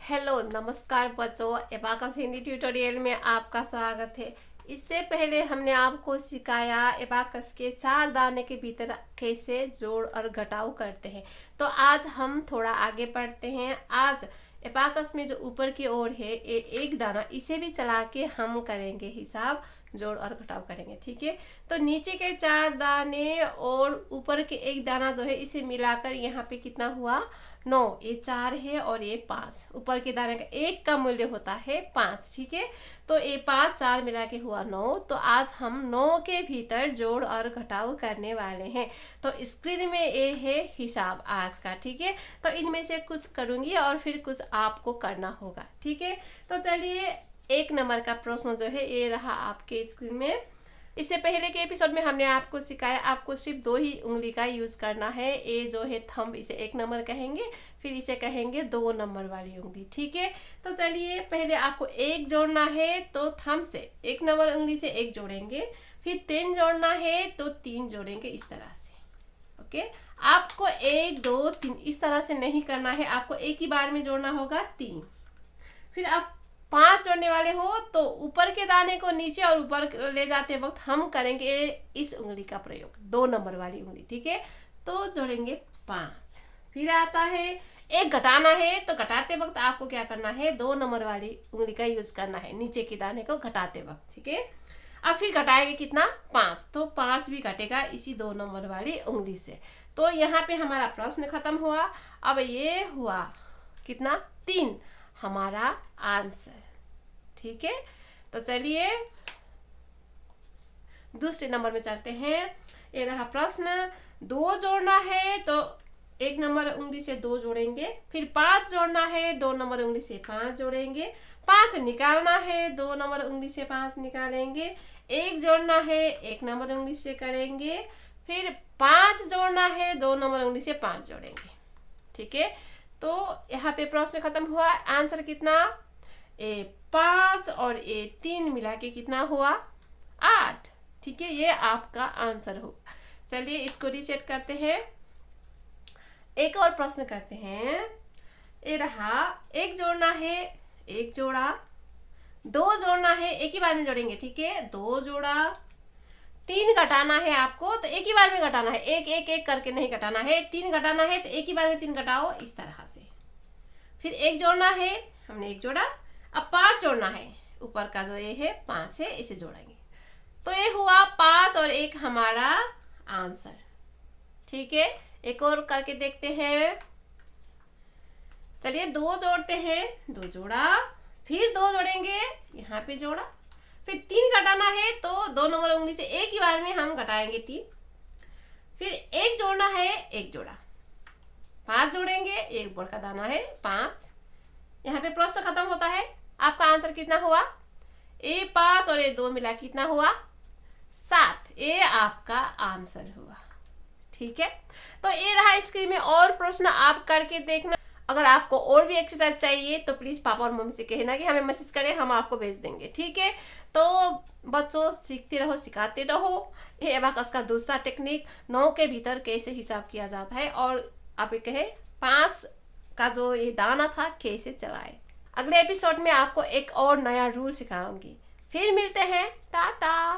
Hello नमस्कार बच्चों, abacus Hindi tutorial में आपका स्वागत है। इससे पहले हमने आपको सिखाया एबाकस के 4 दाने के भीतर कैसे जोड़ और घटाव करते हैं। तो आज हम थोड़ा आगे बढ़ते हैं। आज एबाकस में जो ऊपर की ओर है ये एक दाना, इसे भी चला के हम करेंगे हिसाब, जोड़ और घटाव करेंगे। ठीक है, तो नीचे के 4 दाने और ऊपर के एक दाना जो है इसे मिलाकर यहाँ पे कितना हुआ 9। ये 4 है और ये 5। ऊपर के दाने का एक का मूल्य होता है 5। ठीक है, तो ये 5 4 मिला के हुआ 9। तो आज हम 9 के भीतर जोड़ और घटाव करने वाले हैं। तो स्क्रीन में ये है हिसाब आज का। ठीक है, तो इनमें से कुछ करूंगी और फिर कुछ आपको करना होगा। ठीक है, तो चलिए 1 नंबर का प्रश्न जो है ये रहा आपके स्क्रीन में। इससे पहले के एपिसोड में हमने आपको सिखाया आपको सिर्फ 2 ही उंगली का यूज करना है। ये जो है थंब, इसे 1 नंबर कहेंगे, फिर इसे कहेंगे 2 नंबर वाली उंगली। ठीक है, तो चलिए पहले आपको 1 जोड़ना है तो थंब से 1 नंबर उंगली से 1 जोड़ेंगे, फिर 3 जोड़ना है तो 3 जोड़ेंगे इस तरह से। ओके, आपको 1 2 3 इस तरह से नहीं करना है, आपको एक ही बार में जोड़ना होगा 3। फिर आप 5 जोड़ने वाले हो तो ऊपर के दाने को नीचे और ऊपर ले जाते वक्त हम करेंगे इस उंगली का प्रयोग, 2 नंबर वाली उंगली। ठीक है, तो जोड़ेंगे 5। फिर आता है 1 घटाना है, तो घटाते वक्त आपको क्या करना है 2 नंबर वाली उंगली का यूज करना है नीचे के दाने को घटाते वक्त। ठीक है, अब फिर घटाएंगे कितना 5, तो 5 भी घटेगा इसी 2 नंबर वाली उंगली से। तो यहाँ पे हमारा प्रश्न खत्म हुआ। अब ये हुआ कितना 3 हमारा आंसर। ठीक है, तो चलिए दूसरे नंबर में चलते हैं। ये रहा प्रश्न, 2 जोड़ना है तो 1 नंबर उंगली से 2 जोड़ेंगे, फिर 5 जोड़ना है 2 नंबर उंगली से 5 जोड़ेंगे, 5 निकालना है 2 नंबर उंगली से 5 निकालेंगे, 1 जोड़ना है 1 नंबर उंगली से करेंगे, फिर 5 जोड़ना है 2 नंबर उंगली से 5 जोड़ेंगे। ठीक है, तो यहाँ पे प्रश्न खत्म हुआ। आंसर कितना 5 और 3 मिला के कितना हुआ 8। ठीक है, ये आपका आंसर होगा। चलिए इसको रीसेट करते हैं, एक और प्रश्न करते हैं। ये रहा 1 जोड़ना है 1 जोड़ा, 2 जोड़ना है एक ही बार में जोड़ेंगे। ठीक है, 2 जोड़ा, 3 घटाना है आपको तो एक ही बार में घटाना है, एक एक एक करके नहीं घटाना है। 3 घटाना है तो एक ही बार में 3 घटाओ इस तरह से। फिर 1 जोड़ना है, हमने 1 जोड़ा। अब 5 जोड़ना है, ऊपर का जो ये है 5 है, इसे जोड़ेंगे। तो ये हुआ 5 और 1 हमारा आंसर। ठीक है, एक और करके देखते हैं। चलिए 2 जोड़ते हैं, 2 जोड़ा, फिर 2 जोड़ेंगे, यहाँ पे जोड़ा, फिर 3 घटाना है तो 2 नंबर उंगली से एक ही बार में हम घटाएंगे 3। फिर 1 जोड़ना है 1 जोड़ा, 5 जोड़ेंगे, 1 ऊपर का दाना है 5। यहाँ पे प्रश्न खत्म होता है। आपका आंसर कितना हुआ 5 और 2 मिला कितना हुआ 7। ये आपका आंसर हुआ। ठीक है, तो ये रहा स्क्रीन में और प्रश्न, आप करके देखना। अगर आपको और भी एक्सरसाइज चाहिए तो प्लीज़ पापा और मम्मी से कहना कि हमें मैसेज करें, हम आपको भेज देंगे। ठीक है, तो बच्चों सीखते रहो, सिखाते रहो। ये एबाकस का दूसरा टेक्निक 9 के भीतर कैसे हिसाब किया जाता है, और आप ये कहे 5 का जो ये दाना था कैसे चलाए। अगले एपिसोड में आपको एक और नया रूल सिखाऊंगी। फिर मिलते हैं, टाटा।